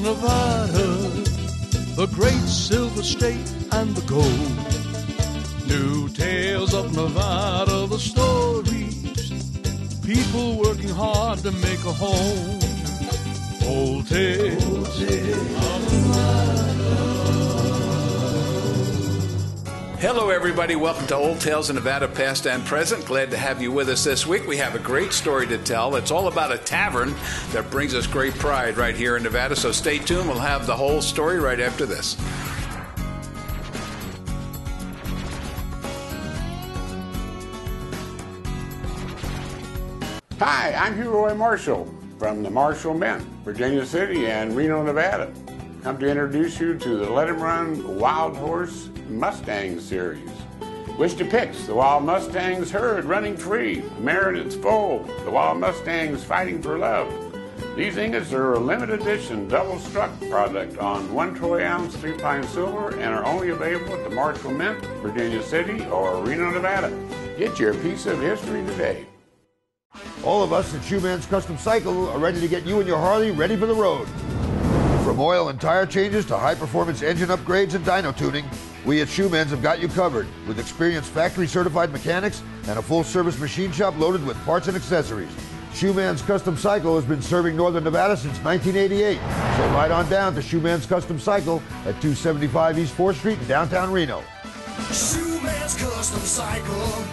Nevada, the great silver state and the gold. New tales of Nevada, the stories, people working hard to make a home. Old tales of Nevada. Hello, everybody. Welcome to Old Tales of Nevada, past and present. Glad to have you with us this week. We have a great story to tell. It's all about a tavern that brings us great pride right here in Nevada. So stay tuned. We'll have the whole story right after this. Hi, I'm Roy Marshall from the Marshall Mint, Virginia City and Reno, Nevada. Come to introduce you to the Let 'em Run Wild Horse Mustang series, which depicts the wild Mustangs herd running free, mare and its foal, the wild Mustangs fighting for love. These ingots are a limited edition double-struck product on 1 troy ounce 3-pine silver and are only available at the Marshall Mint, Virginia City or Reno, Nevada. Get your piece of history today. All of us at Shoeman's Custom Cycle are ready to get you and your Harley ready for the road. From oil and tire changes to high-performance engine upgrades and dyno tuning, we at Shoeman's have got you covered with experienced factory-certified mechanics and a full-service machine shop loaded with parts and accessories. Shoeman's Custom Cycle has been serving Northern Nevada since 1988, so ride on down to Shoeman's Custom Cycle at 275 East 4th Street in downtown Reno. Shoeman's Custom Cycle,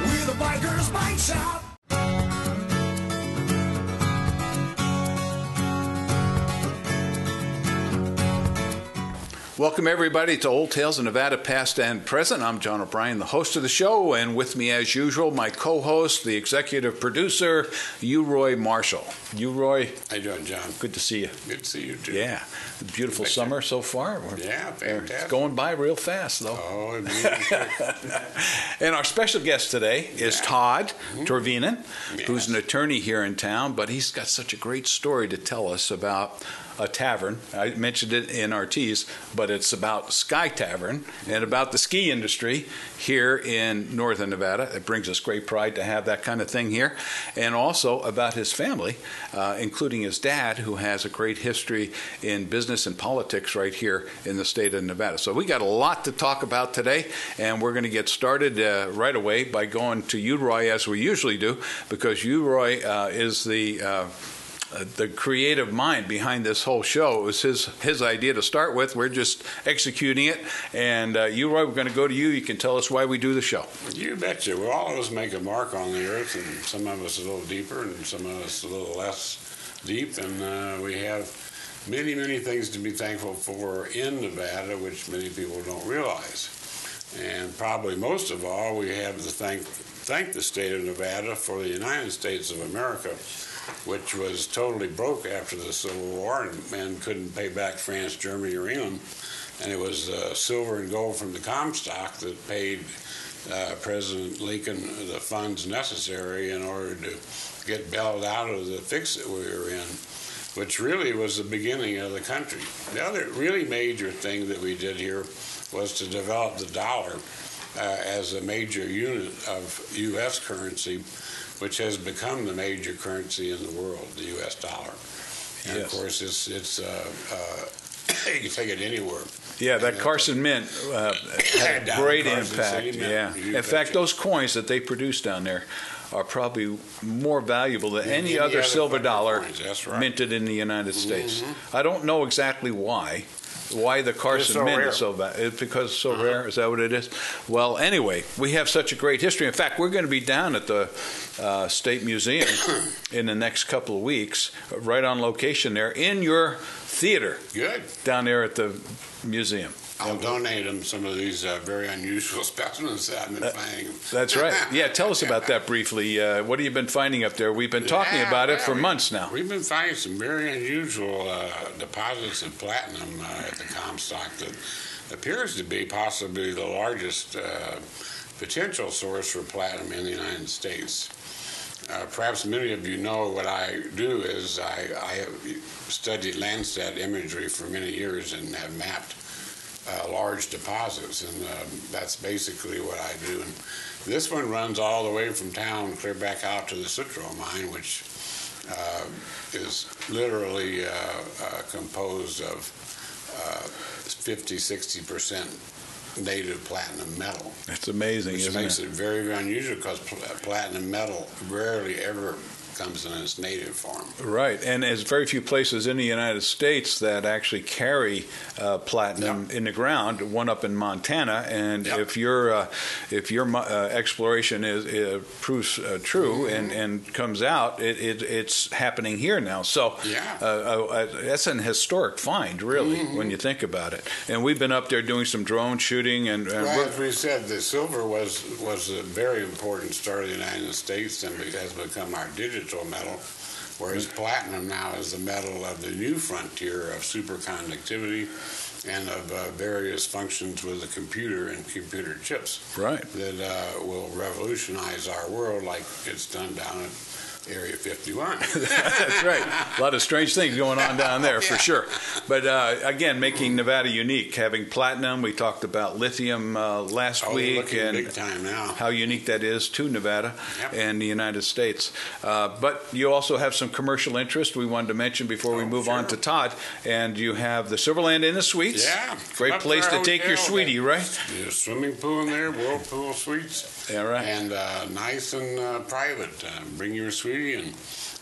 we're the biker's bike shop. Welcome, everybody, to Old Tales of Nevada, past and present. I'm John O'Brien, the host of the show, and with me, as usual, my co-host, the executive producer, Roy Marshall. Roy. How you doing, John? Good to see you. Good to see you, too. Yeah. Beautiful summer so far. Yeah, fantastic. It's going by real fast, though. Oh, it really And our special guest today is Todd Torvinen, who's an attorney here in town, but he's got such a great story to tell us about a tavern. I mentioned it in our tease, but it's about Sky Tavern and about the ski industry here in Northern Nevada. It brings us great pride to have that kind of thing here. And also about his family, including his dad, who has a great history in business and politics right here in the state of Nevada. So we got a lot to talk about today, and we're going to get started right away by going to Roy, as we usually do, because Roy is the creative mind behind this whole show. It was his idea to start with. We're just executing it. And Roy, we're going to go to you. You can tell us why we do the show. You betcha. Well, all of us make a mark on the earth, and some of us a little deeper and some of us a little less deep. And we have many, many things to be thankful for in Nevada, which many people don't realize. And probably most of all, we have to thank the state of Nevada for the United States of America, which was totally broke after the Civil War and couldn't pay back France, Germany, or England. And it was silver and gold from the Comstock that paid President Lincoln the funds necessary in order to get bailed out of the fix that we were in, which really was the beginning of the country. The other really major thing that we did here was to develop the dollar as a major unit of U.S. currency, which has become the major currency in the world, the U.S. dollar. And of course, it's you can take it anywhere. Yeah, that Carson Mint had a great impact. Yeah. In fact, those coins that they produce down there are probably more valuable than any other silver dollar minted in the United States. I don't know exactly why the Carson Mint is so bad. It's because it's so rare? Is that what it is? Well, anyway, we have such a great history. In fact, we're going to be down at the State Museum in the next couple of weeks, right on location there, in your theater. Good. Down there at the museum. I'll donate them some of these very unusual specimens that I've been finding. That's right. Yeah, tell us about that briefly. What have you been finding up there? We've been talking about it for months now. We've been finding some very unusual deposits of platinum at the Comstock that appears to be possibly the largest potential source for platinum in the United States. Perhaps many of you know what I do is I have studied Landsat imagery for many years and have mapped large deposits, and that's basically what I do. And this one runs all the way from town clear back out to the Citro mine, which is literally composed of 50-60% native platinum metal. It's amazing, which isn't makes it? it very, very unusual because platinum metal rarely ever comes in its native form. Right, and there's very few places in the United States that actually carry platinum in the ground. One up in Montana, and if your exploration proves true and comes out, it's happening here now. So that's an historic find, really, when you think about it. And we've been up there doing some drone shooting, and as we said, the silver was a very important star of the United States, and it has become our digital metal, whereas platinum now is the metal of the new frontier of superconductivity and of various functions with the computer and computer chips that will revolutionize our world like it's done down at Area 51. That's right. A lot of strange things going on down there, for sure. But again, making Nevada unique, having platinum. We talked about lithium last week, and big time now. How unique that is to Nevada and the United States. But you also have some commercial interest we wanted to mention before we move on to Todd. And you have the Silverland Inn and Suites. Yeah. Great place to take your sweetie, right? There's a swimming pool in there, whirlpool suites. Yeah, right. And nice and private. Bring your sweetie and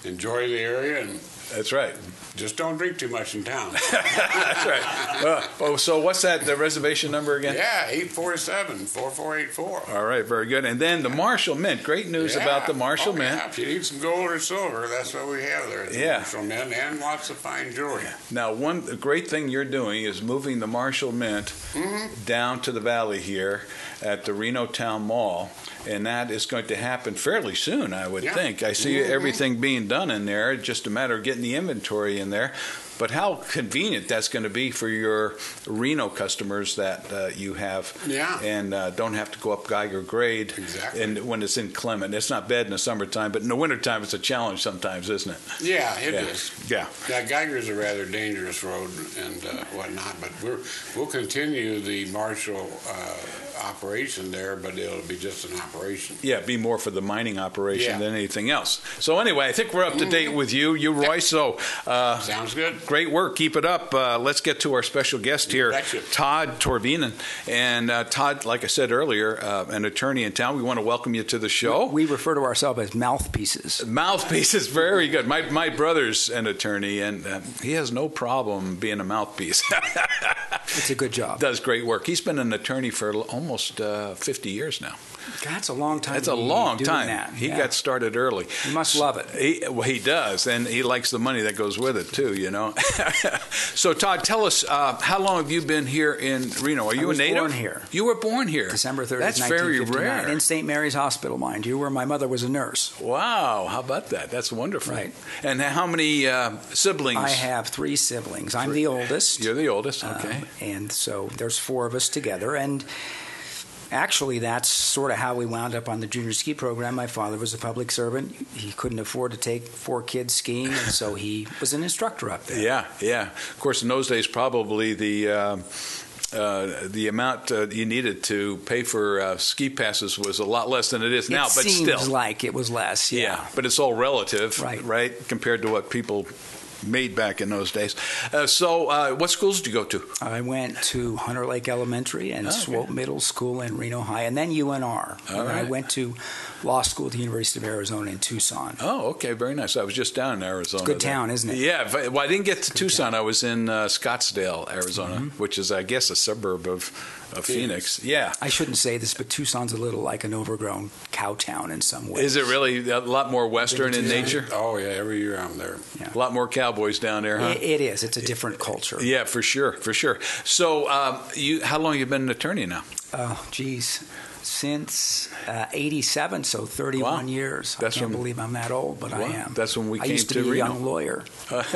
enjoy the area. And that's right. Just don't drink too much in town. That's right. So what's that, the reservation number again? Yeah, 847-4484. All right, very good. And then the Marshall Mint. Great news about the Marshall Mint. Yeah. If you need some gold or silver, that's what we have there at the Marshall Mint, and lots of fine jewelry. Now, one great thing you're doing is moving the Marshall Mint down to the valley here at the Reno Town Mall. And that is going to happen fairly soon, I would think. I see everything being done in there. It's just a matter of getting the inventory in there. But how convenient that's going to be for your Reno customers that you have and don't have to go up Geiger grade. Exactly. And when it's inclement. It's not bad in the summertime, but in the wintertime it's a challenge sometimes, isn't it? Yeah, it is. Yeah. Geiger's a rather dangerous road and whatnot, but we'll continue the Marshall operation there, but it'll be just an operation. Yeah, be more for the mining operation than anything else. So anyway, I think we're up to date with you, Roy. So sounds good. Great work. Keep it up. Let's get to our special guest here, Todd Torvinen. And Todd, like I said earlier, an attorney in town. We want to welcome you to the show. We refer to ourselves as mouthpieces. Mouthpieces, very good. My brother's an attorney, and he has no problem being a mouthpiece. It's a good job. Does great work. He's been an attorney for almost 50 years now. That's a long time. That's a long time. That. He got started early. He must love it. He does, and he likes the money that goes with it too. So, Todd, tell us how long have you been here in Reno? Are you a native? I was born here. You were born here. December 30th, That's very 1959, rare. in St. Mary's Hospital, mind you, where my mother was a nurse. Wow, how about that? That's wonderful. Right. And how many siblings? I have 3 siblings. I'm the oldest. You're the oldest. Okay. And so there's 4 of us together, and actually, that's sort of how we wound up on the junior ski program. My father was a public servant. He couldn't afford to take 4 kids skiing, and so he was an instructor up there. Yeah. Of course, in those days, probably the amount you needed to pay for ski passes was a lot less than it is now, but still. It seems like it was less, yeah. But it's all relative, right? Compared to what people made back in those days. So what schools did you go to? I went to Hunter Lake Elementary and Swope Middle School and Reno High, and then UNR. I went to law school at the University of Arizona in Tucson. Oh, okay, very nice. I was just down in Arizona. It's a good town, isn't it? Yeah, well, I didn't get to Tucson. I was in Scottsdale, Arizona, which is, I guess, a suburb of Phoenix. Yeah. I shouldn't say this, but Tucson's a little like an overgrown cow town in some ways. Is it really a lot more Western in nature? Oh, yeah, every year I'm there. Yeah. A lot more cowboys down there, huh? It is. It's a different culture. Yeah, for sure. So how long have you been an attorney now? Oh, geez. Since 87, so 31 years. I can't believe I'm that old, but I am. That's when we came to Reno. I used to be a young lawyer.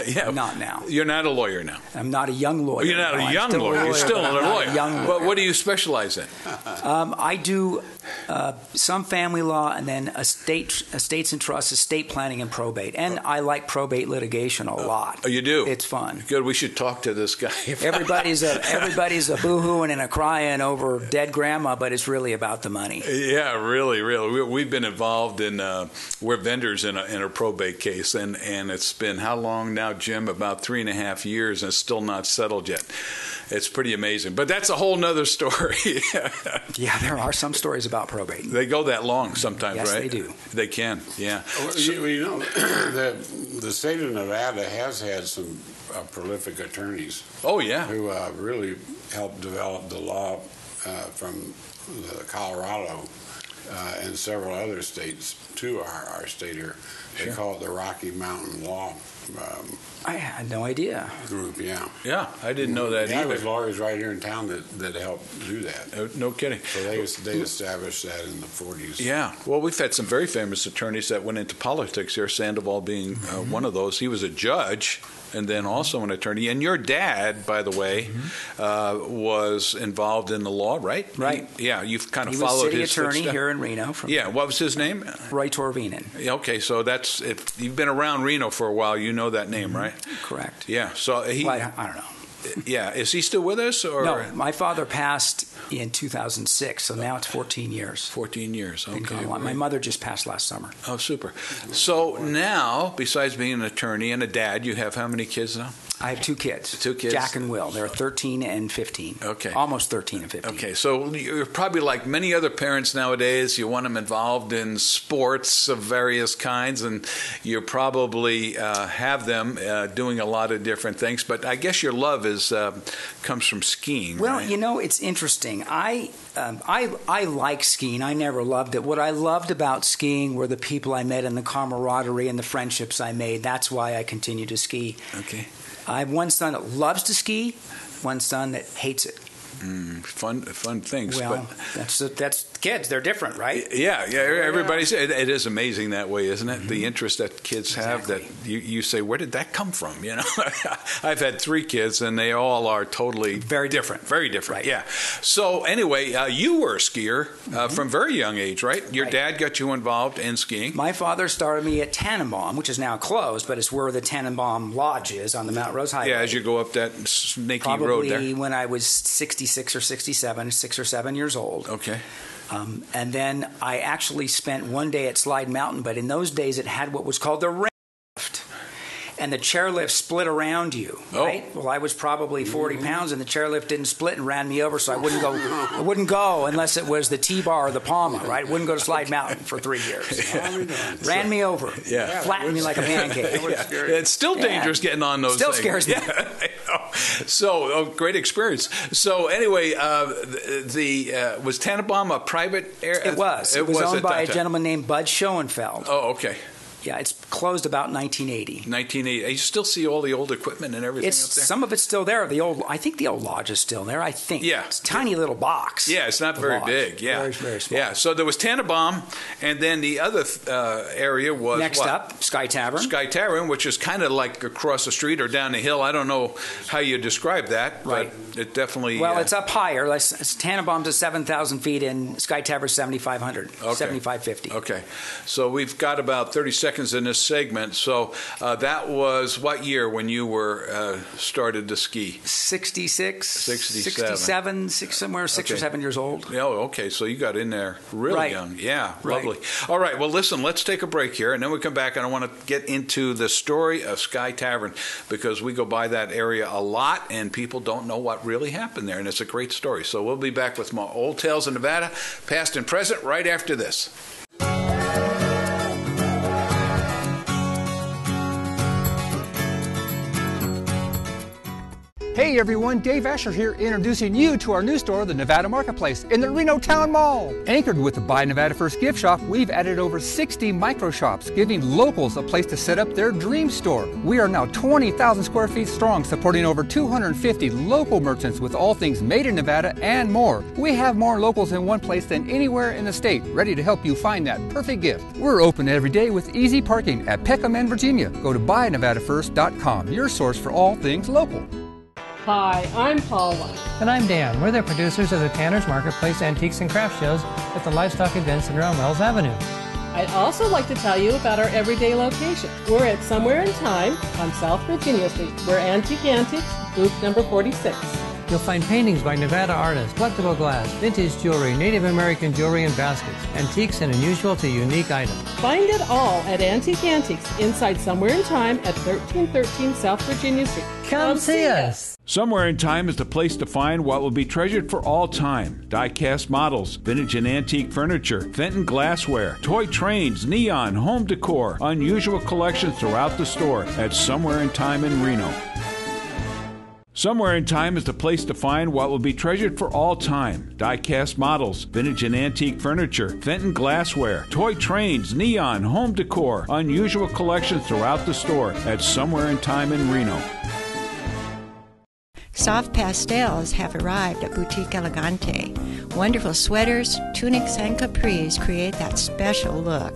Yeah. Not now. You're not a lawyer now. I'm not a young lawyer. You're not a young lawyer. You're still a lawyer. But what do you specialize in? I do some family law, and then estates and trusts, estate planning, and probate. And I like probate litigation a lot. Oh, you do? It's fun. Good. We should talk to this guy. Everybody's a boo-hooing and a crying over dead grandma, but it's really about the money. Yeah, really. We've been involved in we're vendors in a probate case, and it's been how long now, Jim? About 3.5 years, and it's still not settled yet. It's pretty amazing, but that's a whole nother story. Yeah, there are some stories about probate. They go that long sometimes, yes, right? Yes, they do. They can, yeah. Well, the state of Nevada has had some prolific attorneys. Oh, yeah. Who really helped develop the law from Colorado and several other states to our state here. They call it the Rocky Mountain Law I had no idea. Group, yeah. Yeah, I didn't know that either. There's lawyers right here in town that helped do that. No kidding. So they established that in the 40s. Yeah. Well, we've had some very famous attorneys that went into politics here, Sandoval being one of those. He was a judge and then also an attorney. And your dad, by the way, was involved in the law, right? Right. You've kind of he followed his was city attorney footsteps. Here in Reno. What was his name? Roy Torvinen. Okay, so that's if you've been around Reno for a while, you know that name, right? Correct. Yeah. So he. Well, I don't know. Yeah. Is he still with us? Or? No, my father passed in 2006, so now it's 14 years. 14 years. Okay. My mother just passed last summer. Oh, super. So now, besides being an attorney and a dad, you have how many kids now? I have 2 kids. 2 kids? Jack and Will. They're 13 and 15. Okay. Almost 13 and 15. Okay, so you're probably like many other parents nowadays. You want them involved in sports of various kinds, and you probably have them doing a lot of different things. But I guess your love comes from skiing. Well, right? you know, it's interesting. I like skiing. I never loved it. What I loved about skiing were the people I met and the camaraderie and the friendships I made. That's why I continue to ski. Okay. I have one son that loves to ski, one son that hates it. Fun things. Well, but that's kids. They're different, right? Yeah. Everybody's. It is amazing that way, isn't it? The interest that kids have. That you say, where did that come from? You know, I've had 3 kids, and they all are totally very different. Very different. Right. Yeah. So anyway, you were a skier from very young age, right? Your dad got you involved in skiing. My father started me at Tannenbaum, which is now closed, but it's where the Tannenbaum Lodge is on the Mount Rose Highway. Yeah, as you go up that snaky road there. Probably when I was 66 or 67, 6 or 7 years old. Okay. And then I actually spent one day at Slide Mountain, but in those days it had what was called the ring lift. And the chairlift split around you, right? Well, I was probably 40 pounds, and the chairlift didn't split and ran me over, so I wouldn't go unless it was the T-bar or the Palma, right? Wouldn't go to Slide Mountain for 3 years. Ran me over. Yeah. Flattened me like a pancake. It's still dangerous getting on those things. Still scares me. So, great experience. So, anyway, was Tannenbaum a private area? It was. It was owned by a gentleman named Bud Schoenfeld. Oh, okay. Yeah, it's closed about 1980. 1980. You still see all the old equipment and everything up there? Some of it's still there. I think the old lodge is still there. I think. Yeah. It's a tiny little box. Yeah, it's not very big. Yeah. Very, very small. Yeah, so there was Tannenbaum, and then the other area was Next up, Sky Tavern. Sky Tavern, which is kind of like across the street or down the hill. I don't know how you describe that, but it definitely... Well, it's up higher. Tannenbaum's at 7,000 feet, and Sky Tavern's 7,500, 7,550. Okay. So we've got about 30 seconds in this segment. So that was what year when you were started to ski? 66, 67, somewhere 6 or 7 years old. Oh, okay. So you got in there really young. Yeah, lovely. All right. Well, listen, let's take a break here, and then we come back, and I want to get into the story of Sky Tavern because we go by that area a lot, and people don't know what really happened there, and it's a great story. So we'll be back with more Old Tales of Nevada, past and present, right after this. Hey everyone, Dave Asher here introducing you to our new store, the Nevada Marketplace, in the Reno Town Mall. Anchored with the Buy Nevada First gift shop, we've added over 60 micro shops, giving locals a place to set up their dream store. We are now 20,000 square feet strong, supporting over 250 local merchants with all things made in Nevada and more. We have more locals in one place than anywhere in the state, ready to help you find that perfect gift. We're open every day with easy parking at Peckham and Virginia. Go to buynevadafirst.com, your source for all things local. Hi, I'm Paula. And I'm Dan. We're the producers of the Tanner's Marketplace Antiques and Craft Shows at the Livestock Event Center on Wells Avenue. I'd also like to tell you about our everyday location. We're at Somewhere in Time on South Virginia Street. We're Antique Antiques, booth number 46. You'll find paintings by Nevada artists, collectible glass, vintage jewelry, Native American jewelry and baskets, antiques and unusual to unique items. Find it all at Antique Antiques inside Somewhere in Time at 1313 South Virginia Street. Come see us! Somewhere in Time is the place to find what will be treasured for all time. Die-cast models, vintage and antique furniture, Fenton glassware, toy trains, neon, home decor, unusual collections throughout the store at Somewhere in Time in Reno. Somewhere in Time is the place to find what will be treasured for all time. Die-cast models, vintage and antique furniture, Fenton glassware, toy trains, neon, home decor, unusual collections throughout the store at Somewhere in Time in Reno. Soft pastels have arrived at Boutique Elegante. Wonderful sweaters, tunics, and capris create that special look.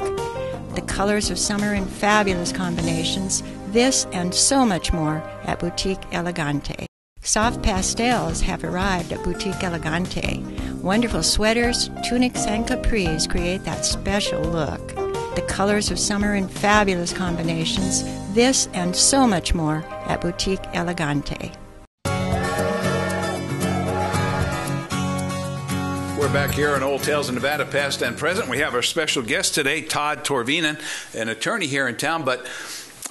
The colors of summer in fabulous combinations, this and so much more at Boutique Elegante. Soft pastels have arrived at Boutique Elegante. Wonderful sweaters, tunics, and capris create that special look. The colors of summer in fabulous combinations, this and so much more at Boutique Elegante. We're back here on Old Tales of Nevada, past and present. We have our special guest today, Todd Torvinen, an attorney here in town, but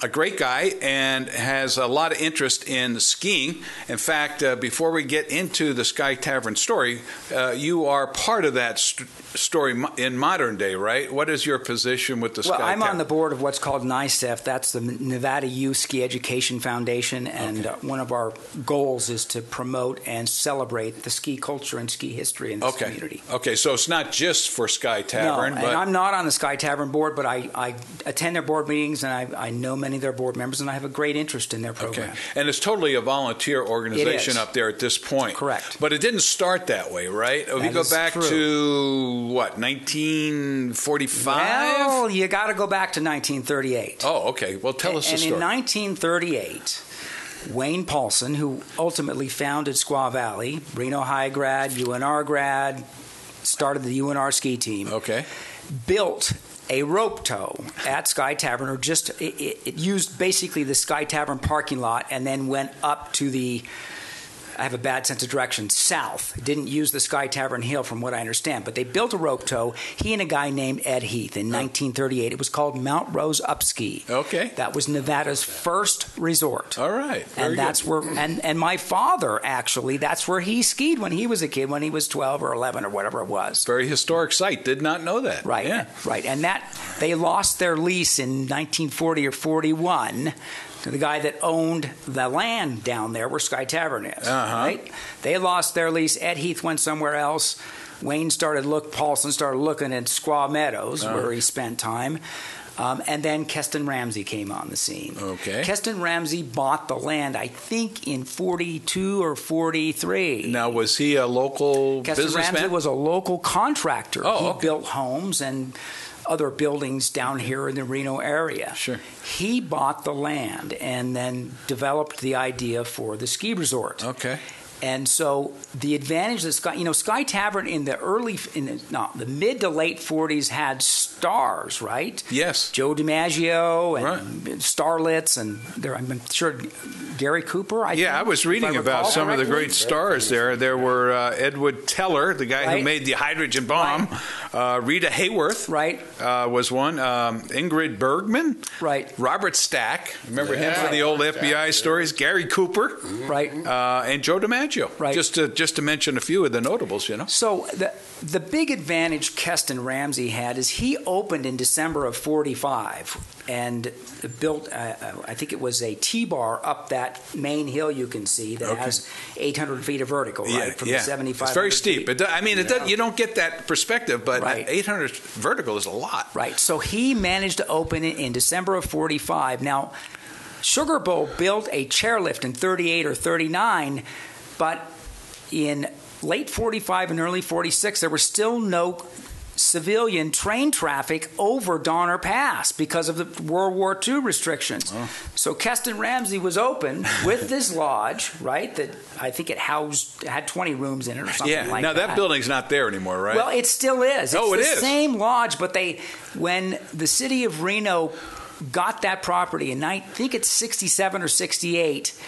a great guy and has a lot of interest in skiing. In fact, before we get into the Sky Tavern story, you are part of that story in modern day, right? What is your position with the Sky Tavern? Well, I'm on the board of what's called NICEF. That's the Nevada Youth Ski Education Foundation, and one of our goals is to promote and celebrate the ski culture and ski history in this community. Okay, so it's not just for Sky Tavern. No, and I'm not on the Sky Tavern board, but I attend their board meetings, and I know many of their board members, and I have a great interest in their program. Okay. And it's totally a volunteer organization up there at this point. Correct. But it didn't start that way, right? That we go back true. to, what, 1945? Well, you got to go back to 1938. Oh, okay. Well, tell us the story. And in 1938, Wayne Paulson, who ultimately founded Squaw Valley, Reno High grad, UNR grad, started the UNR ski team, built a rope tow at Sky Tavern, or just it used basically the Sky Tavern parking lot and then went up to the, I have a bad sense of direction, south. It didn't use the Sky Tavern hill from what I understand, but they built a rope tow, he and a guy named Ed Heath, in 1938. It was called Mount Rose Upski. Okay. That was Nevada's first resort. All right. And that's where, and my father, actually, that's where he skied when he was a kid, when he was 12 or 11 or whatever it was. Very historic site. Did not know that. Right. Yeah. Right. And that, they lost their lease in 1940 or 41 to the guy that owned the land down there where Sky Tavern is. Right? They lost their lease. Ed Heath went somewhere else. Paulson started looking at Squaw Meadows, where he spent time. And then Keston Ramsey came on the scene. Okay. Keston Ramsey bought the land, I think, in 42 or 43. Now, was he a local Keston businessman? Ramsey was a local contractor. Oh, he built homes and other buildings down here in the Reno area. Sure. He bought the land and then developed the idea for the ski resort. Okay. And so the advantage of Sky Tavern in the mid to late 40s had stars, right? Yes. Joe DiMaggio and Starlets, and I'm sure Gary Cooper. I was reading about some of the great stars there. There were Edward Teller, the guy who made the hydrogen bomb. Rita Hayworth was one. Ingrid Bergman. Right. Robert Stack. Remember him for the old FBI stories. Gary Cooper. Right. And Joe DiMaggio. Right. Just to mention a few of the notables, So the big advantage Keston Ramsey had is he opened in December of 45 and built, I think it was a T-bar up that main hill you can see that has 800 feet of vertical, from the 75. It's very steep. You don't get that perspective, but 800 vertical is a lot. Right. So he managed to open it in December of 45. Now, Sugar Bowl built a chairlift in 38 or 39, but in late 45 and early 46, there were still no civilian train traffic over Donner Pass because of the World War II restrictions. Oh. So Keston Ramsey was open with this lodge, right? That I think it had 20 rooms in it or something like that. Now that building's not there anymore, right? Well, it still is. It is. It's the same lodge, but when the city of Reno got that property in, I think it's 67 or 68,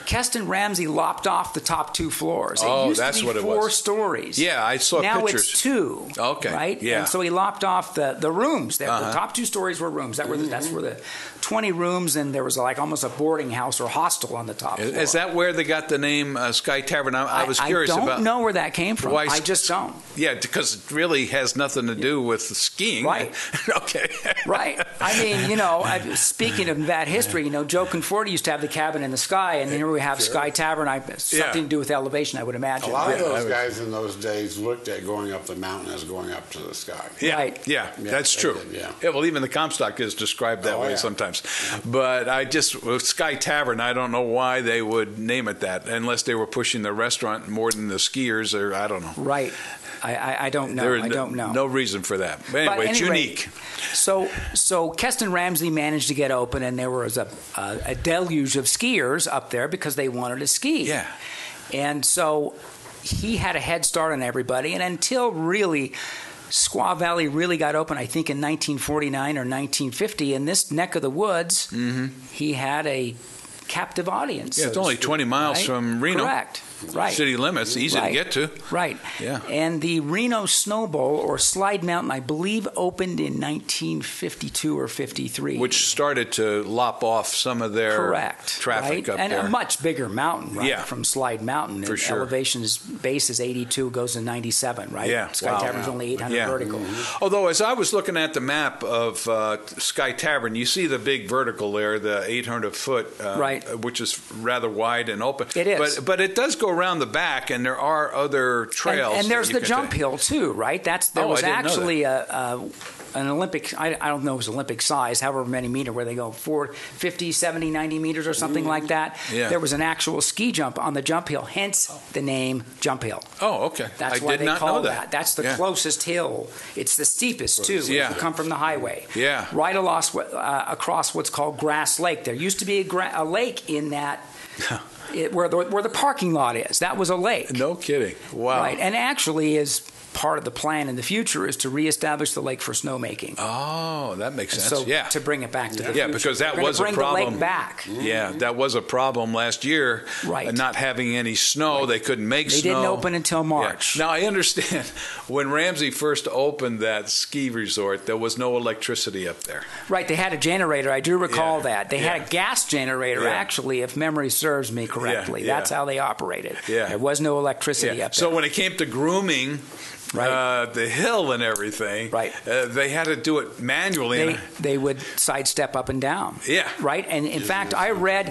Keston Ramsey lopped off the top 2 floors. It used to be 4 stories. Yeah, I saw now pictures. Now it's 2. Okay. Right? Yeah. And so he lopped off the rooms. The top 2 stories were rooms. That's where the 20 rooms, and there was almost a boarding house or hostel on the top floor. Is that where they got the name Sky Tavern? I was curious about. I don't know where that came from. I just don't. Yeah, because it really has nothing to do with skiing. Right. Okay. Right. I mean, speaking of that history, Joe Conforti used to have the cabin in the sky, and here we have Sky Tavern. Something to do with elevation, I would imagine. A lot of those guys in those days looked at going up the mountain as going up to the sky. Yeah. Right. Yeah, that's true. Did, well, even the Comstock is described that way sometimes. But with Sky Tavern, I don't know why they would name it that, unless they were pushing the restaurant more than the skiers, or I don't know. Right. I don't know. I don't know. No reason for that. But anyway, it's unique. So Keston Ramsey managed to get open, and there was a deluge of skiers up there because they wanted to ski. Yeah. And so he had a head start on everybody, and until really Squaw Valley really got open, I think, in 1949 or 1950, in this neck of the woods, he had a captive audience. Yeah, it's only 20 miles from Reno. Correct. Right. City limits, easy to get to. Right. Yeah. And the Reno Snow Bowl, or Slide Mountain, I believe opened in 1952 or 53. Which started to lop off some of their traffic up and there. And a much bigger mountain, right? Yeah. From Slide Mountain. For sure. Elevation's base is 82, goes to 97, right? Yeah. Sky Tavern's only 800 vertical. Although, as I was looking at the map of Sky Tavern, you see the big vertical there, the 800-foot, which is rather wide and open. It is. But it does go around the back, and there are other trails. And there's the jump hill, too, right? There was actually an Olympic, I don't know if it was Olympic size, however many meter, where they go 50, 70, 90 meters or something like that. Yeah. There was an actual ski jump on the jump hill, hence the name Jump Hill. Oh, okay. That's why they call that. That's the closest hill. It's the steepest, too, if you come from the highway. Yeah. Right across what's called Grass Lake. There used to be a lake in that where the parking lot is. That was a lake. No kidding. Wow. Right. And actually is part of the plan in the future is to reestablish the lake for snowmaking. Oh, that makes sense. So to bring it back to the future. Yeah, because that was a problem. Bring the lake back. Yeah, that was a problem last year. Right. Not having any snow, they couldn't make snow. They didn't open until March. Yeah. Now I understand when Ramsey first opened that ski resort, there was no electricity up there. Right. They had a generator. I do recall that. They had a gas generator, actually, if memory serves me correctly. That's how they operated. Yeah. There was no electricity up there. So when it came to grooming the hill and everything, they had to do it manually. They would sidestep up and down. Yeah. Right? And in fact, I read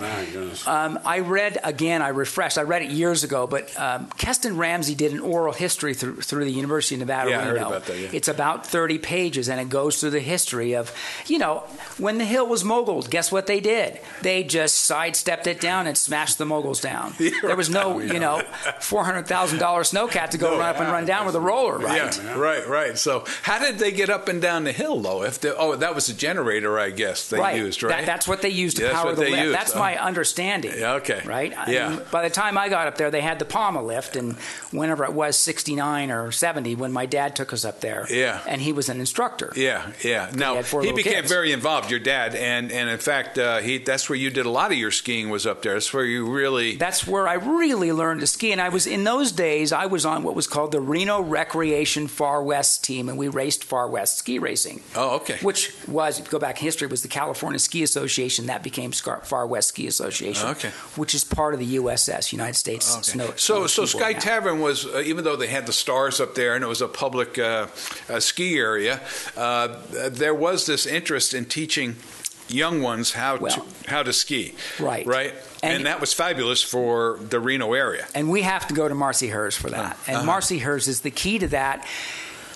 it years ago, but Keston Ramsey did an oral history through the University of Nevada, Reno. I heard about that, It's about 30 pages, and it goes through the history of, when the hill was moguled, guess what they did? They just sidestepped it down and smashed the moguls down. There was no, $400,000 snowcat to go run up and run down with a roller. Right. Yeah, right. So how did they get up and down the hill, though? That was a generator, I guess, they used, right? That's what they used to power the lift. That's my understanding. Yeah, okay. Right? Yeah. I mean, by the time I got up there, they had the Palma lift, and whenever it was 69 or 70, when my dad took us up there, and he was an instructor. Yeah. Now, he became very involved, your dad, and in fact, that's where you did a lot of your skiing was up there. That's where you really... That's where I really learned to ski, and in those days, I was on what was called the Reno Recreation Far West team, and we raced Far West ski racing. Oh, okay. Which was, if you go back in history, was the California Ski Association. That became Far West Ski Association, which is part of the USS, United States Snow. So Sky Tavern was, even though they had the stars up there and it was a public ski area, there was this interest in teaching young ones how to ski. Right. And that was fabulous for the Reno area. And we have to go to Marcy Hers for that. And Marcy Hers is the key to that.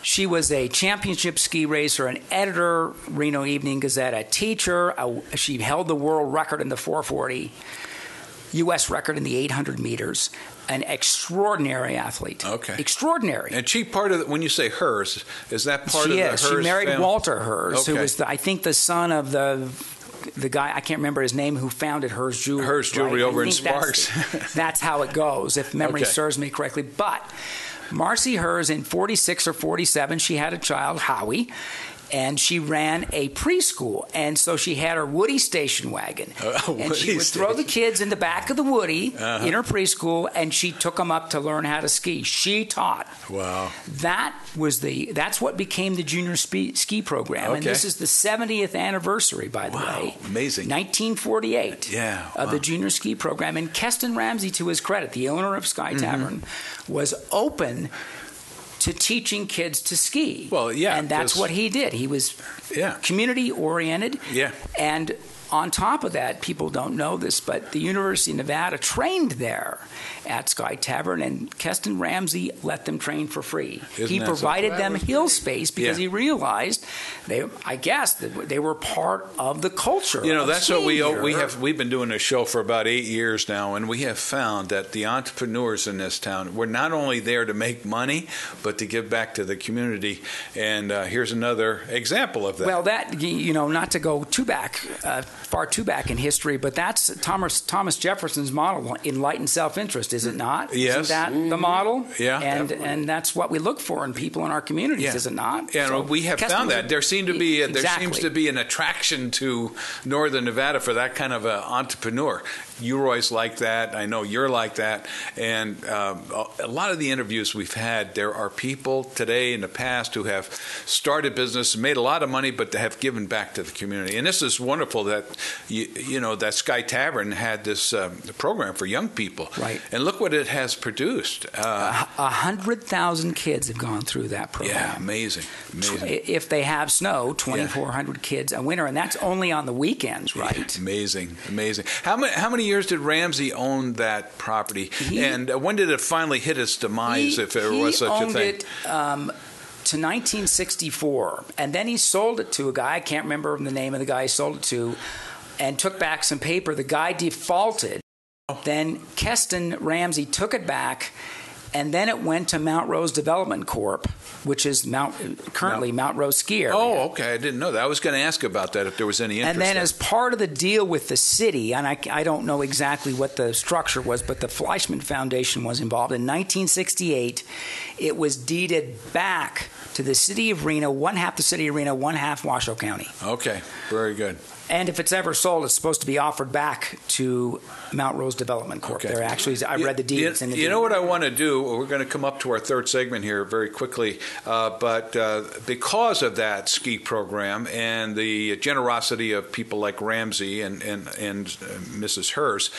She was a championship ski racer, an editor, Reno Evening Gazette, a teacher. She held the world record in the 440. U.S. record in the 800 meters. An extraordinary athlete. Okay. Extraordinary. And she part of when you say hers, is that part of the Hers? She married family? Walter Hers, who Okay. was, I think, the son of the guy, I can't remember his name, who founded Hers Jewelry. Hers Jewelry right? over in I think Sparks. That's how it goes, if memory Okay. serves me correctly. But Marcy Hers, in 46 or 47, she had a child, Howie, and she ran a preschool. And so she had her Woody station wagon. And she would throw the kids in the back of the Woody in her preschool, and she took them up to learn how to ski. She taught. Wow. That's what became the junior ski program. Okay. And this is the 70th anniversary, by the way. Amazing. 1948 of the junior ski program. And Keston Ramsey, to his credit, the owner of Sky Tavern, was open to teaching kids to ski. Well, yeah. And that's what he did. He was community-oriented. Yeah. And on top of that, people don't know this, but the University of Nevada trained there at Sky Tavern, and Keston Ramsey let them train for free. He provided them hill space because he realized I guess that they were part of the culture. You know, that's what have. We've been doing a show for about 8 years now, and we have found that the entrepreneurs in this town were not only there to make money, but to give back to the community. And here's another example of that. Well, that, not to go far too back in history, but that's Thomas Jefferson's model, enlightened self-interest, is it not? Yes. Isn't that the model? Yeah. And that's what we look for in people in our communities, is it not? Yeah, So we have found that there seems to be an attraction to Northern Nevada for that kind of an entrepreneur. Uroy's like that. I know you're like that. And a lot of the interviews we've had, there are people today in the past who have started business, made a lot of money, but they have given back to the community. And this is wonderful that that Sky Tavern had this program for young people. Right. And look what it has produced. 100,000 kids have gone through that program. Yeah, amazing. If they have snow, 2,400 kids a winter, and that's only on the weekends, right? Amazing. How many years did Ramsey own that property? And when did it finally hit its demise, if there was such a thing? He owned it to 1964, and then he sold it to a guy, I can't remember the name of the guy he sold it to, and took back some paper. The guy defaulted. Then Keston Ramsey took it back, and then it went to Mount Rose Development Corp., which is currently Mount Rose Ski Area. Oh, okay. I didn't know that. I was going to ask about that if there was any interest. And then there. as part of the deal with the city, and I don't know exactly what the structure was, but the Fleischman Foundation was involved. In 1968, it was deeded back to the city of Reno, one half the city of Reno, one half Washoe County. Okay. Very good. And if it's ever sold, it's supposed to be offered back to Mount Rose Development Corp. Okay. There actually, I read the deed. It's in the you know what I want to do? We're going to come up to our third segment here very quickly. But because of that ski program and the generosity of people like Ramsey and Mrs. Hers,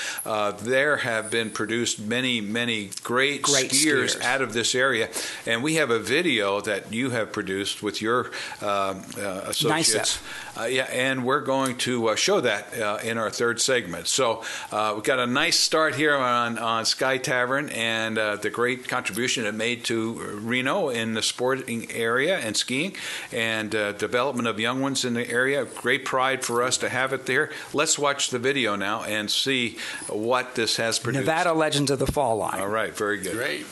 there have been produced many great skiers out of this area. And we have a video that you have produced with your associates. And we're going to show that in our third segment. So we've got a nice start here on Sky Tavern and the great contribution it made to Reno in the sporting area and skiing and development of young ones in the area. Great pride for us to have it there. Let's watch the video now and see what this has produced. Nevada Legends of the Fall line. All right, very good. Great.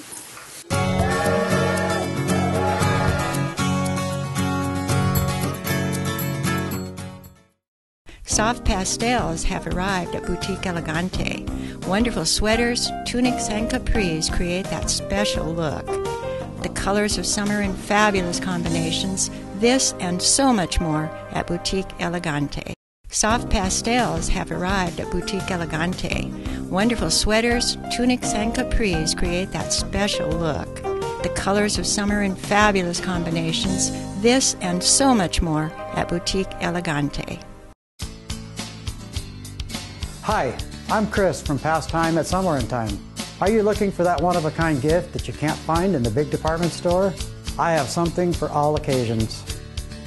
Soft pastels have arrived at Boutique Elegante. Wonderful sweaters, tunics, and capris create that special look. The colors of summer in fabulous combinations, this and so much more at Boutique Elegante. Soft pastels have arrived at Boutique Elegante. Wonderful sweaters, tunics, and capris create that special look. The colors of summer in fabulous combinations, this and so much more at Boutique Elegante. Hi, I'm Chris from Past Time at Somewhere in Time. Are you looking for that one-of-a-kind gift that you can't find in the big department store? I have something for all occasions.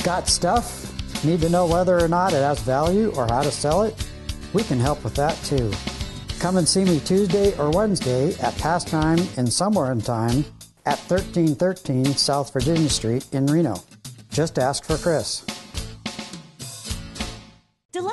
Got stuff? Need to know whether or not it has value or how to sell it? We can help with that too. Come and see me Tuesday or Wednesday at Past Time in Somewhere in Time at 1313 South Virginia Street in Reno. Just ask for Chris.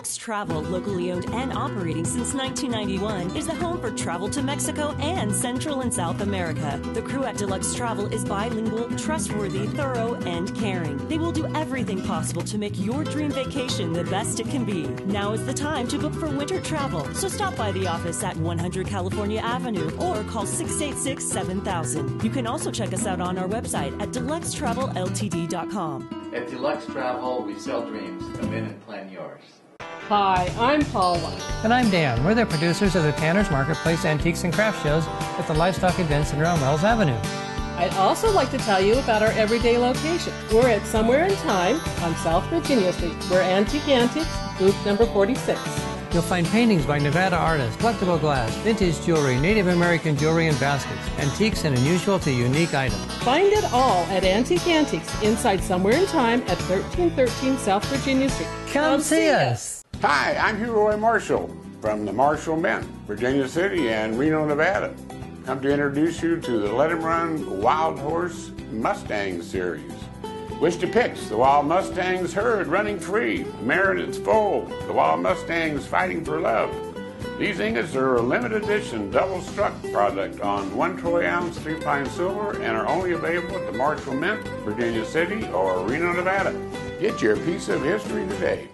Deluxe Travel, locally owned and operating since 1991, is the home for travel to Mexico and Central and South America. The crew at Deluxe Travel is bilingual, trustworthy, thorough, and caring. They will do everything possible to make your dream vacation the best it can be. Now is the time to book for winter travel, so stop by the office at 100 California Avenue or call 686-7000. You can also check us out on our website at deluxetravelLTD.com. At Deluxe Travel, we sell dreams. Come in and plan yours. Hi, I'm Paula. And I'm Dan. We're the producers of the Tanner's Marketplace Antiques and Craft Shows at the Livestock Event Center on Wells Avenue. I'd also like to tell you about our everyday location. We're at Somewhere in Time on South Virginia Street. We're Antique Antiques, booth number 46. You'll find paintings by Nevada artists, collectible glass, vintage jewelry, Native American jewelry and baskets, antiques and unusual to unique items. Find it all at Antique Antiques inside Somewhere in Time at 1313 South Virginia Street. Come see us. Hi, I'm Hugh Roy Marshall from the Marshall Mint, Virginia City and Reno, Nevada. Come to introduce you to the Let 'em Run Wild Horse Mustang series. Wish depicts the Wild Mustangs herd running free, a mare and its foal, the Wild Mustangs fighting for love. These ingots are a limited edition double-struck product on 1 troy ounce 3-pine silver and are only available at the Marshall Mint, Virginia City, or Reno, Nevada. Get your piece of history today.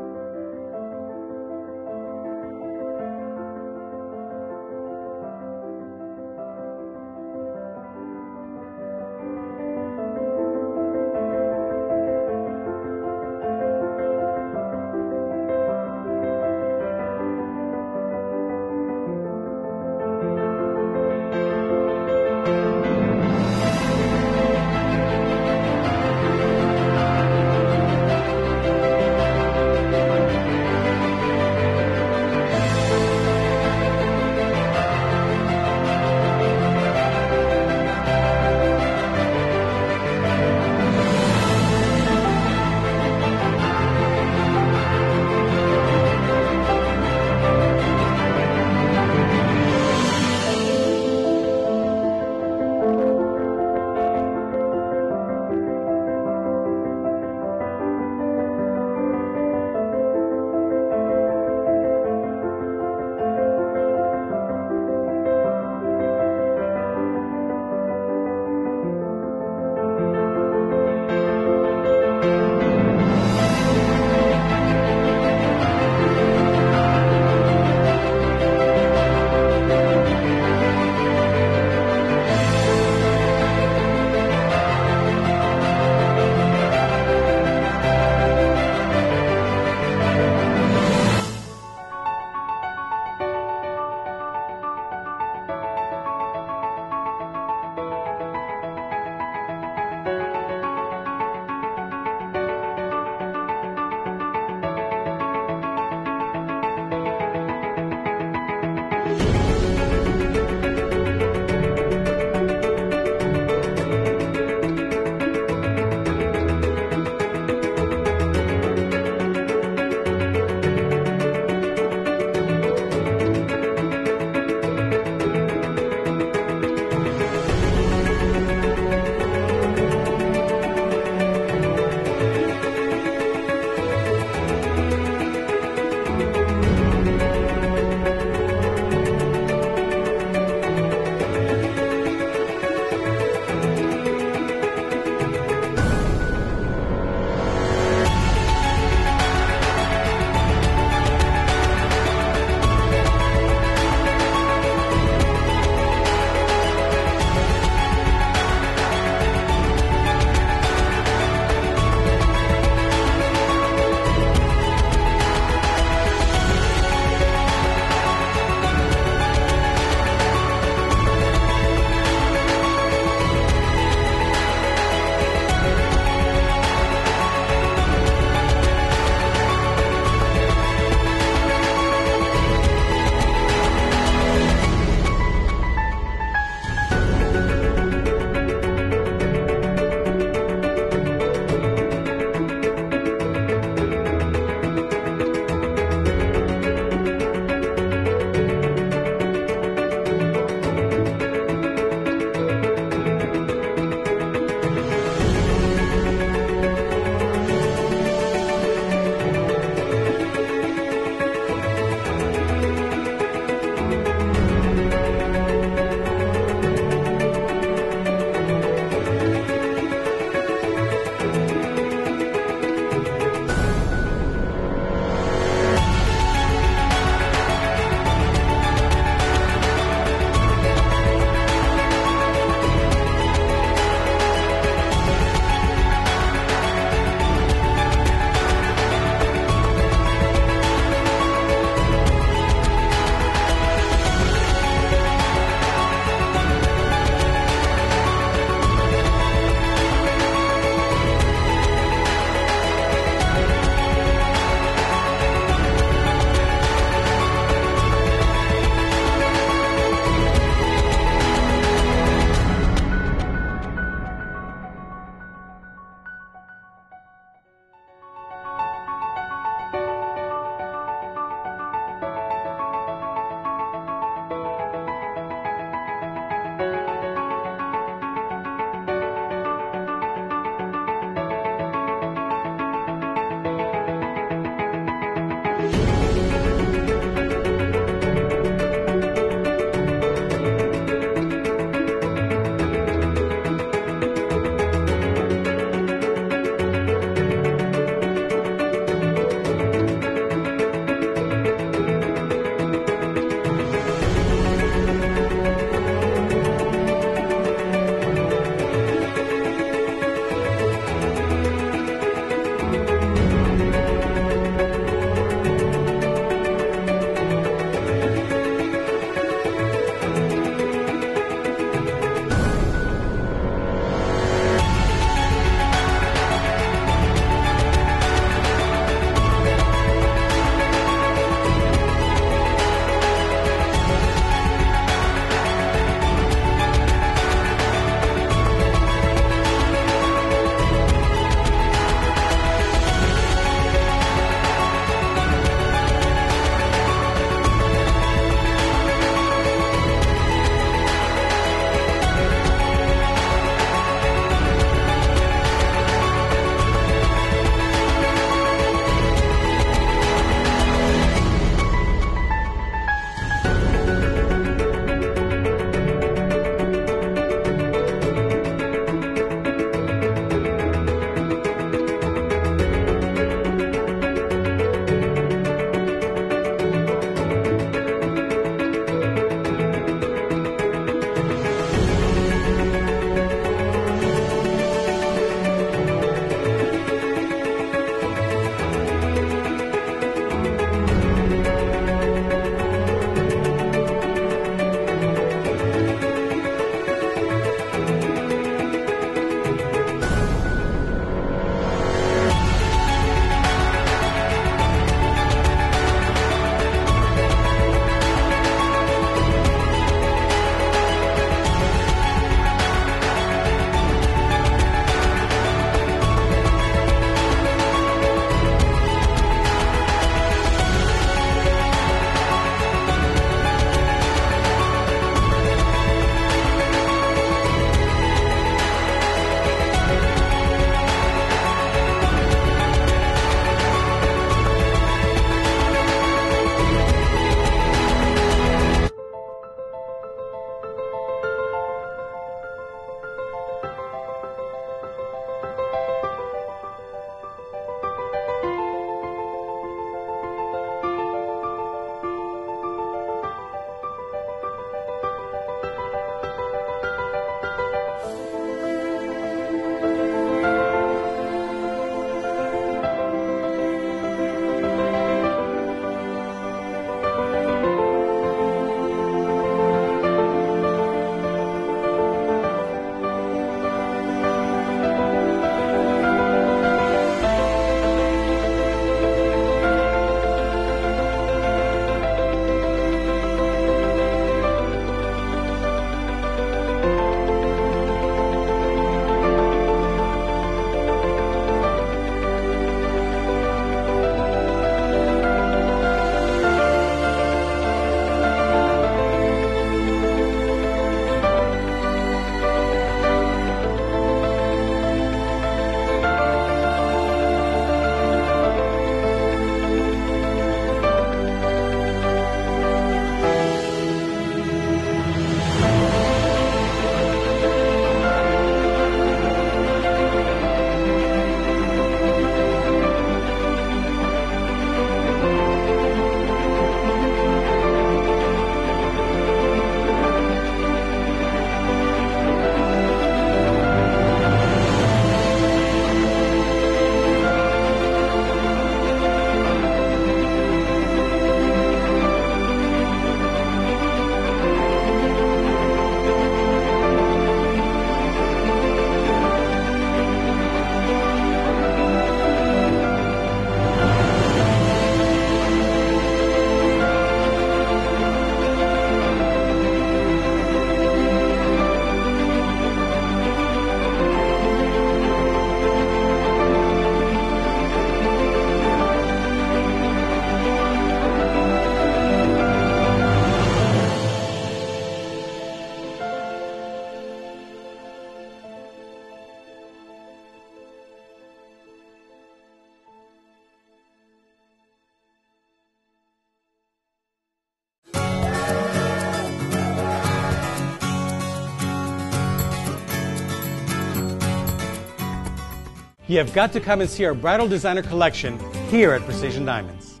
You have got to come and see our bridal designer collection here at Precision Diamonds.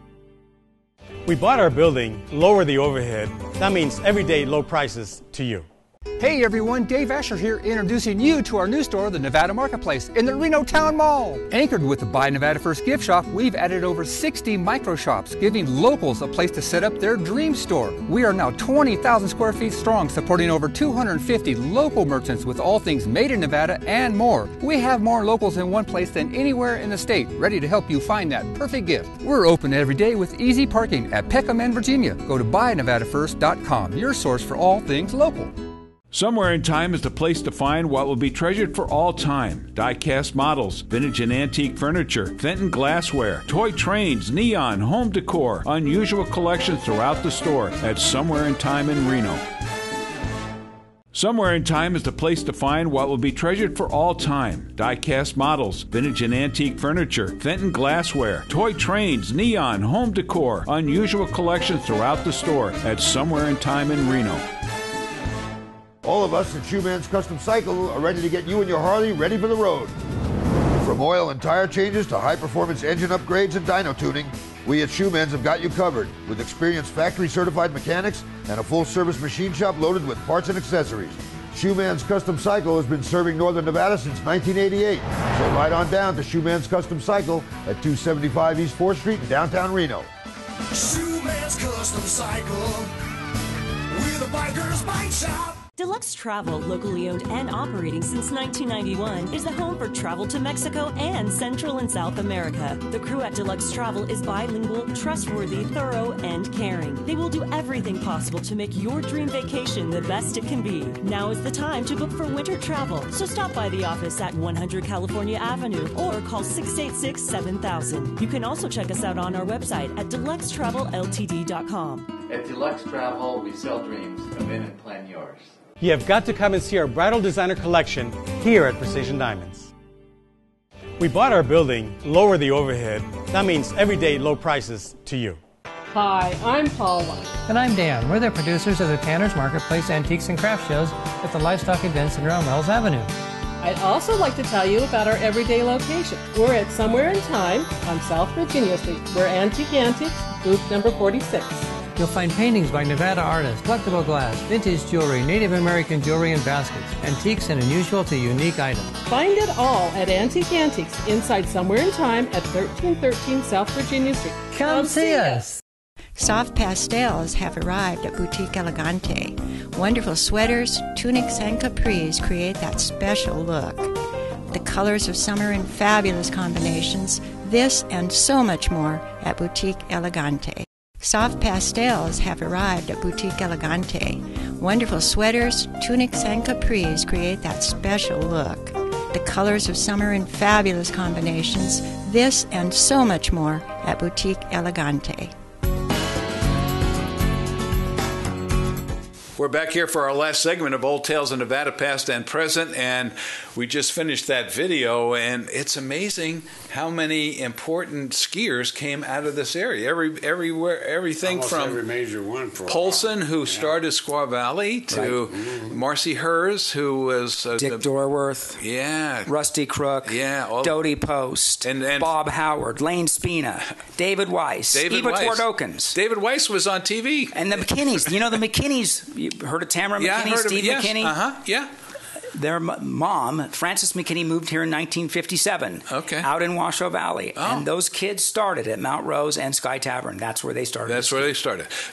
We bought our building, lower the overhead. That means everyday low prices to you. Hey everyone, Dave Asher here introducing you to our new store, the Nevada Marketplace, in the Reno Town Mall. Anchored with the Buy Nevada First gift shop, we've added over 60 micro shops, giving locals a place to set up their dream store. We are now 20,000 square feet strong, supporting over 250 local merchants with all things made in Nevada and more. We have more locals in one place than anywhere in the state, ready to help you find that perfect gift. We're open every day with easy parking at Peckham and Virginia. Go to buynevadafirst.com, your source for all things local. Somewhere in Time is the place to find what will be treasured for all time. Die-cast models, vintage and antique furniture, Fenton glassware, toy trains, neon, home decor, unusual collections throughout the store at Somewhere in Time in Reno. Somewhere in Time is the place to find what will be treasured for all time. Die-cast models, vintage and antique furniture, Fenton glassware, toy trains, neon, home decor, unusual collections throughout the store at Somewhere in Time in Reno. All of us at Shoeman's Custom Cycle are ready to get you and your Harley ready for the road. From oil and tire changes to high-performance engine upgrades and dyno tuning, we at Shoeman's have got you covered with experienced factory-certified mechanics and a full-service machine shop loaded with parts and accessories. Shoeman's Custom Cycle has been serving Northern Nevada since 1988, so ride on down to Shoeman's Custom Cycle at 275 East 4th Street in downtown Reno. Shoeman's Custom Cycle, we're the biker's bike shop. Deluxe Travel, locally owned and operating since 1991, is the home for travel to Mexico and Central and South America. The crew at Deluxe Travel is bilingual, trustworthy, thorough, and caring. They will do everything possible to make your dream vacation the best it can be. Now is the time to book for winter travel, so stop by the office at 100 California Avenue or call 686-7000. You can also check us out on our website at deluxetravelLTD.com. At Deluxe Travel, we sell dreams. Come in and plan yours. You have got to come and see our bridal designer collection here at Precision Diamonds. We bought our building, lower the overhead. That means everyday low prices to you. Hi, I'm Paula. And I'm Dan. We're the producers of the Tanner's Marketplace Antiques and Craft Shows at the Livestock Event Center on Wells Avenue. I'd also like to tell you about our everyday location. We're at Somewhere in Time on South Virginia Street. We're Antique Antiques, booth number 46. You'll find paintings by Nevada artists, collectible glass, vintage jewelry, Native American jewelry and baskets, antiques and unusual to unique items. Find it all at Antique Antiques inside Somewhere in Time at 1313 South Virginia Street. Come see us. Soft pastels have arrived at Boutique Elegante. Wonderful sweaters, tunics, and capris create that special look. The colors of summer in fabulous combinations, this and so much more at Boutique Elegante. Soft pastels have arrived at Boutique Elegante. Wonderful sweaters, tunics, and capris create that special look. The colors of summer in fabulous combinations, this and so much more at Boutique Elegante. We're back here for our last segment of Old Tales of Nevada, Past and Present, and we just finished that video, and it's amazing how many important skiers came out of this area. Everything almost from every major one for Polson, who started Squaw Valley, to Marcy Hers, who was Dick Dorworth, Rusty Crook, Dodie Post, and Bob Howard, Lane Spina, David Weiss, Eva Twardokins. David Weiss was on TV. And the McKinneys. You know the McKinneys. You heard of Tamara McKinney, Steve McKinney? Their mom, Frances McKinney, moved here in 1957. Out in Washoe Valley. And those kids started at Mount Rose and Sky Tavern. That's where they started.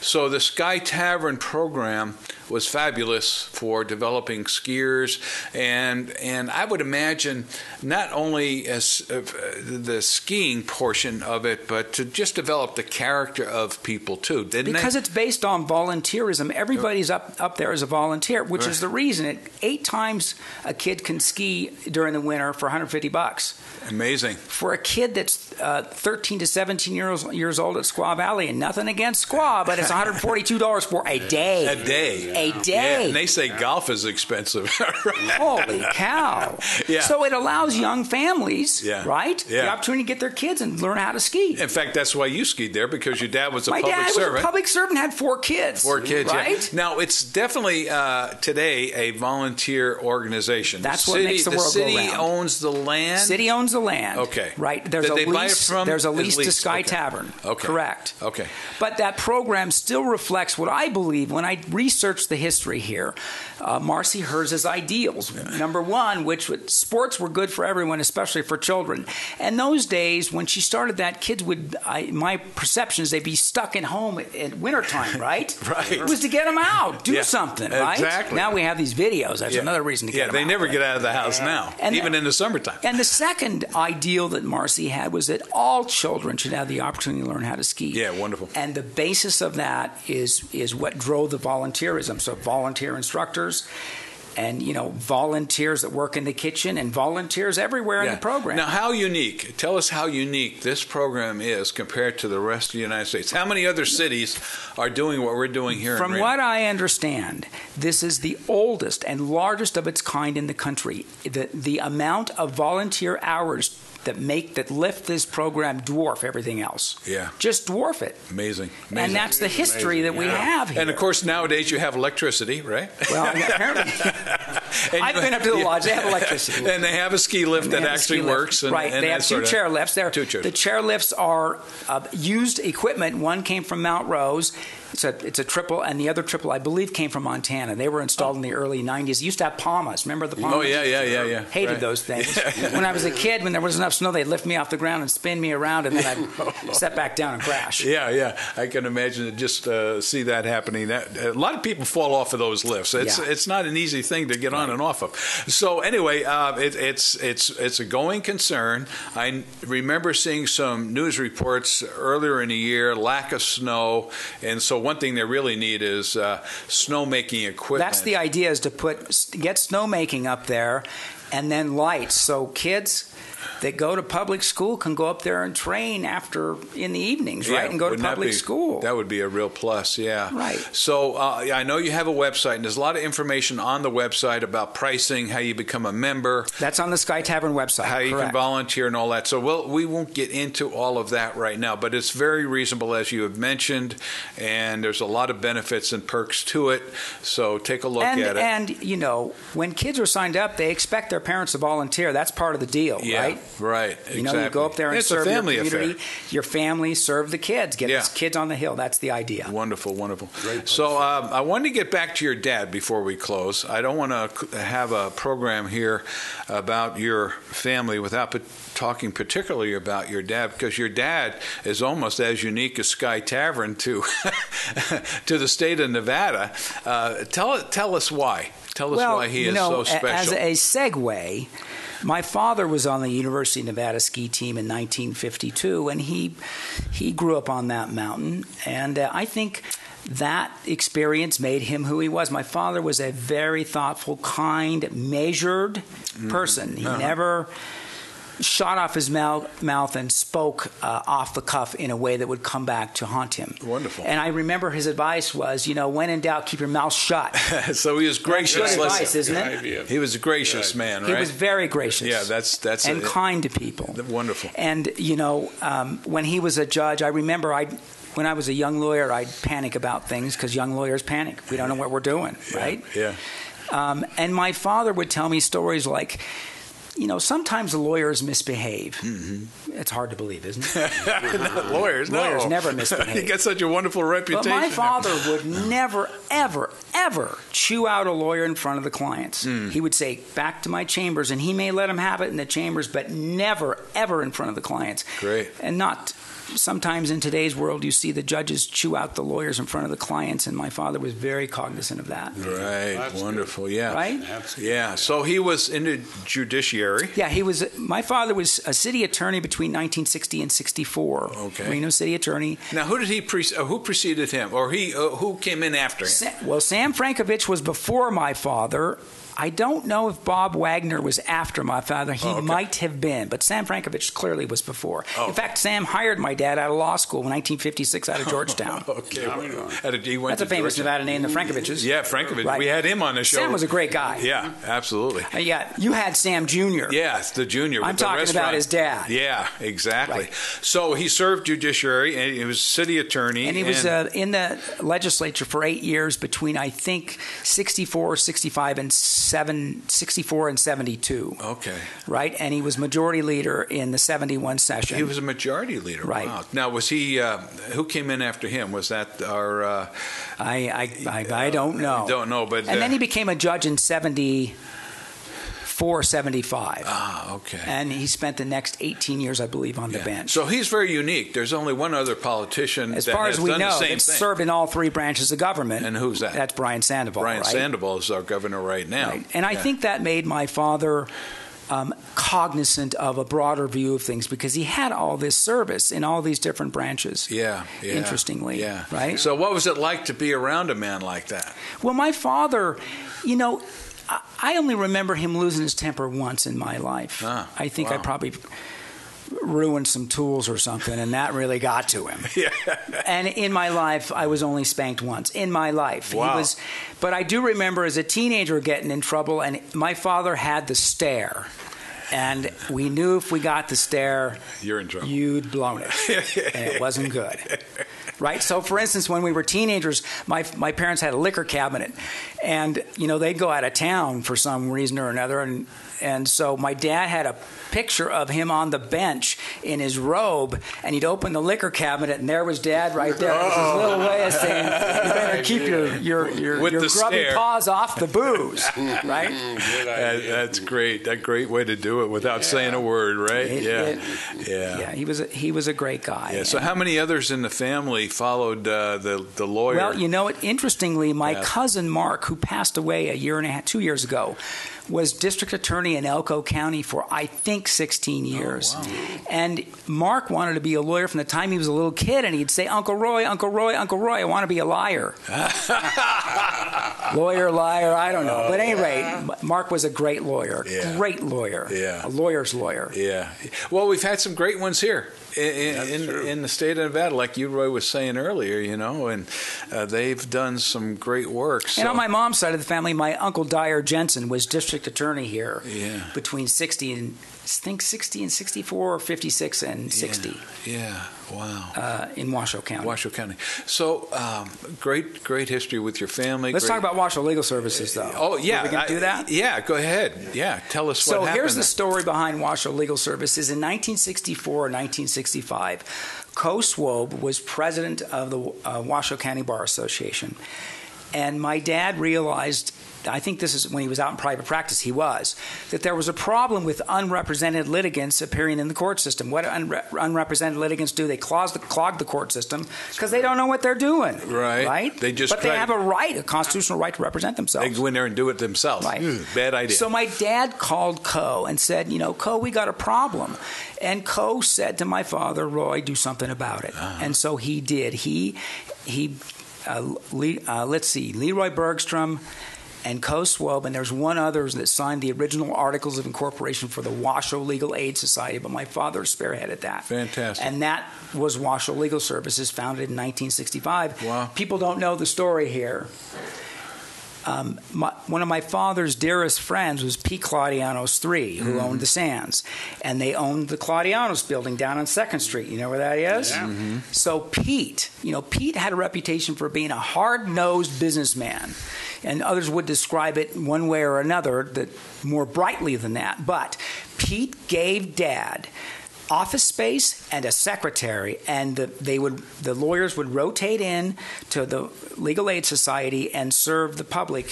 So the Sky Tavern program was fabulous for developing skiers, and I would imagine not only as the skiing portion of it, but to just develop the character of people too, because it's based on volunteerism. Everybody's up there as a volunteer, which is the reason 8 times a kid can ski during the winter for $150. Amazing. For a kid that's 13 to 17 years old at Squaw Valley, and nothing against Squaw, but it's $142 for a day. A day. A day. Yeah, and they say golf is expensive. Holy cow. Yeah. So it allows young families, Yeah. right, Yeah. the opportunity to get their kids and learn how to ski. In fact, that's why you skied there, because your dad was a My public dad servant. was a public servant, had 4 kids. 4 kids, right? yeah. Now, it's definitely today a volunteer organization. That's what makes the world go round. The city owns the land? City owns the land. Okay. Right. Did they buy it from? There's a lease to lease. Sky Okay. Tavern. Okay. Correct. Okay. But that program still reflects what I believe when I researched the history here. Marcy Herz's ideals. Number one, sports were good for everyone, especially for children. And those days, when she started that, kids would, my perception is they'd be stuck at home at wintertime, right? Right. It was to get them out, do something, right? Exactly. Now we have these videos. That's another reason to get them out. Yeah, they never get out of the house now, even in the summertime. And the second ideal that Marcy had was that all children should have the opportunity to learn how to ski. Yeah, wonderful. And the basis of that is what drove the volunteerism. So volunteer instructors and, volunteers that work in the kitchen and volunteers everywhere in the program. Now, how unique? Tell us how unique this program is compared to the rest of the United States. How many other cities are doing what we're doing here From in what I understand, this is the oldest and largest of its kind in the country. The amount of volunteer hours that lift this program dwarf everything else. Yeah. Just dwarf it. Amazing. And that's the history that we have here. And, of course, nowadays you have electricity, right? Well, apparently. I've been up to the lodge. They have electricity. And they have a ski lift that actually works. Right. They have 2 chair lifts. Two chairs. The chair lifts are used equipment. One came from Mount Rose. It's a triple, and the other triple, I believe, came from Montana. They were installed in the early 90s. They used to have Palmas. Remember the Palmas? Oh, yeah. Hated those things. When I was a kid, when there wasn't enough snow, they'd lift me off the ground and spin me around, and then I'd set back down and crash. Yeah. I can imagine to just see that happening. A lot of people fall off of those lifts. It's not an easy thing to get on and off of. So anyway, it's a going concern. I remember seeing some news reports earlier in the year, lack of snow, and so one thing they really need is snowmaking equipment. That's the idea, is to get snowmaking up there and then lights. So kids that go to public school can go up there and train in the evenings, right? And go to public school. That would be a real plus, yeah. Right. So I know you have a website, and there's a lot of information on the website about pricing, how you become a member. That's on the Sky Tavern website. How you can volunteer and all that. So we won't get into all of that right now, but it's very reasonable, as you have mentioned, and there's a lot of benefits and perks to it. So take a look at it. And, when kids are signed up, they expect their parents to volunteer. That's part of the deal, right? Right, exactly. You go up there and serve your community, your family, serve the kids, get the kids on the hill. That's the idea. Wonderful. Great. So I wanted to get back to your dad before we close. I don't want to have a program here about your family without talking particularly about your dad, because your dad is almost as unique as Sky Tavern to the state of Nevada. Tell us why. Tell us why he is so special. As a segue, my father was on the University of Nevada ski team in 1952, and he grew up on that mountain. And I think that experience made him who he was. My father was a very thoughtful, kind, measured person. He never shot off his mouth and spoke off the cuff in a way that would come back to haunt him. Wonderful. And I remember his advice was, when in doubt, keep your mouth shut. So he was gracious. Good advice, isn't it? He was a gracious man, right? He was very gracious. Yeah, that's and kind to people. Wonderful. And when he was a judge, I remember when I was a young lawyer, I'd panic about things because young lawyers panic. We don't know what we're doing, right? Yeah. And my father would tell me stories like, sometimes lawyers misbehave. Mm-hmm. It's hard to believe, isn't it? Lawyers never misbehave. You got such a wonderful reputation. But my father would never, ever, ever chew out a lawyer in front of the clients. He would say, back to my chambers, and he may let him have it in the chambers, but never, ever in front of the clients. Great. And sometimes in today's world, you see the judges chew out the lawyers in front of the clients, and my father was very cognizant of that. Right. That's wonderful. Good. Yeah. Right? Yeah. So he was in the judiciary. Yeah, my father was a city attorney between 1960 and 64. Okay. Reno city attorney. Now, who preceded him, or who came in after him? Sam Frankovich was before my father. I don't know if Bob Wagner was after my father. He might have been, but Sam Frankovich clearly was before. In fact, Sam hired my dad out of law school in 1956 out of Georgetown. That's a famous Nevada name, the Frankoviches. Yeah, Frankovich. Right. We had him on the show. Sam was a great guy. Yeah, absolutely. Yeah, you had Sam Jr. Yes, the junior. I'm talking about his dad. Yeah, exactly. Right. So he served judiciary, and he was city attorney. And he was in the legislature for 8 years between, I think, 64, 65, and 64 and 72. Okay. Right? And he was majority leader in the 71 session. He was a majority leader. Right. Wow. Now, was he, who came in after him? Was that our... I don't know. Don't know, but... And then he became a judge in 74, 75. Ah, okay. And he spent the next 18 years, I believe, on the bench. So he's very unique. There's only one other politician as far as we know, that's served in all three branches of government. And who's that? That's Brian Sandoval. Brian right? Sandoval is our governor right now. Right. And I think that made my father cognizant of a broader view of things because he had all this service in all these different branches. Yeah. Interestingly. Yeah. Right? So what was it like to be around a man like that? Well, my father, I only remember him losing his temper once in my life. I think I probably ruined some tools or something, and that really got to him. Yeah. And in my life, I was only spanked once. In my life. Wow. But I do remember as a teenager getting in trouble, and my father had the stare. And we knew if we got the stare, you're in trouble. You'd blown it. And it wasn't good. Right? So, for instance, when we were teenagers, my parents had a liquor cabinet. And, they'd go out of town for some reason or another. And so my dad had a picture of him on the bench in his robe, and he'd open the liquor cabinet, and there was Dad right there. It was his little way of saying, you better keep your grubby paws off the booze, right? That's great. That great way to do it without saying a word, right? Yeah, he was a great guy. Yeah. So how many others in the family followed the lawyer? Well, interestingly, my cousin Mark, who passed away 2 years ago, was district attorney in Elko County for, I think, 16 years. Oh, wow. And Mark wanted to be a lawyer from the time he was a little kid, and he'd say, Uncle Roy, I want to be a liar. Lawyer, liar, I don't know. But at any rate, Mark was a great lawyer. Yeah. Great lawyer. Yeah. A lawyer's lawyer. Yeah. Well, we've had some great ones here in the state of Nevada, like you, Roy, was saying earlier, and they've done some great work. So. And on my mom's side of the family, my Uncle Dyer Jensen was district attorney here between 60 and 64, or 56 and 60. Yeah. Wow. In Washoe County. So, great history with your family. Let's talk about Washoe Legal Services, though. Oh, yeah. Are we going to do that? Yeah, go ahead. Yeah, tell us what happened. So here's the story behind Washoe Legal Services. In 1964 or 1965, Co Swobe was president of the Washoe County Bar Association. And my dad realized, I think this is when he was out in private practice, that there was a problem with unrepresented litigants appearing in the court system. What unrepresented litigants do? They clog the court system because they don't know what they're doing. Right? They have a constitutional right to represent themselves. They go in there and do it themselves. Right. Bad idea. So my dad called Co and said, Co, we got a problem. And Co said to my father, Roy, do something about it. And so he did. Let's see, Leroy Bergstrom and Co Swobe, and there's one other that signed the original Articles of Incorporation for the Washoe Legal Aid Society, but my father spearheaded that. Fantastic. And that was Washoe Legal Services, founded in 1965. Wow. People don't know the story here. One of my father's dearest friends was Pete Claudianos III, who owned the Sands. And they owned the Claudianos building down on 2nd Street. You know where that is? Yeah. Mm-hmm. So Pete had a reputation for being a hard-nosed businessman. And others would describe it one way or another, that more brightly than that. But Pete gave Dad office space and a secretary, and the lawyers would rotate in to the Legal Aid Society and serve the public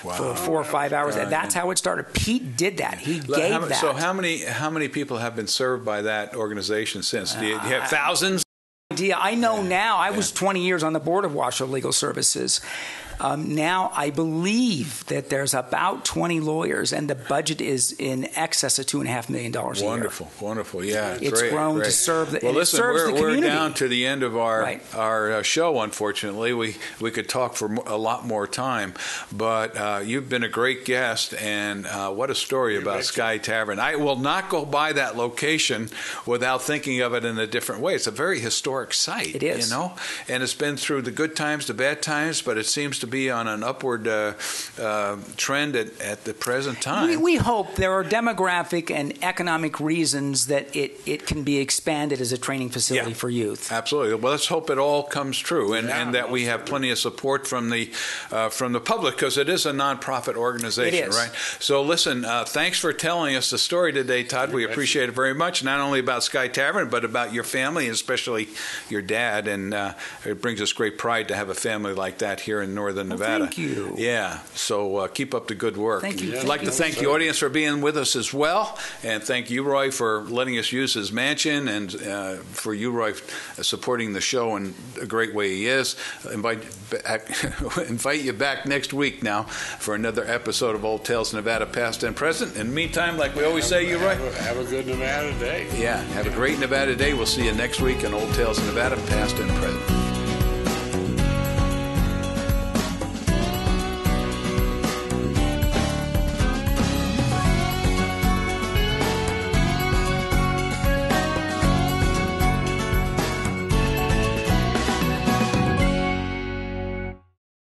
for 4 or 5 hours. And that's how it started. Pete did that. He gave that. So how many people have been served by that organization since? Do you have thousands? idea. I know now. I was 20 years on the board of Washoe Legal Services. Now I believe that there's about 20 lawyers, and the budget is in excess of $2.5 million a year. Wonderful. Yeah, it's great, grown great. to serve the. Well, listen, we're down to the end of our right. show. Unfortunately, we could talk for a lot more time, but you've been a great guest, and what a story about Sky Tavern. I will not go by that location without thinking of it in a different way. It's a very historic site. It is, and it's been through the good times, the bad times, but it seems to be on an upward trend at the present time. We hope there are demographic and economic reasons that it can be expanded as a training facility for youth. Absolutely. Well, let's hope it all comes true, and that we have plenty of support from the public, because it is a nonprofit organization, it is. right? So listen, thanks for telling us the story today, Todd. We appreciate it very much, not only about Sky Tavern, but about your family, and especially your dad. And it brings us great pride to have a family like that here in Northern Nevada. Thank you. Yeah. So keep up the good work. Thank you. I'd like to thank the audience for being with us as well, and thank you, Roy, for letting us use his mansion, and for you, Roy, supporting the show in a great way he is. Invite you back next week now for another episode of Old Tales Nevada, Past and Present. In the meantime, like we always say, you, Roy, have a good Nevada day. Yeah. Have a great Nevada day. We'll see you next week in Old Tales Nevada, Past and Present.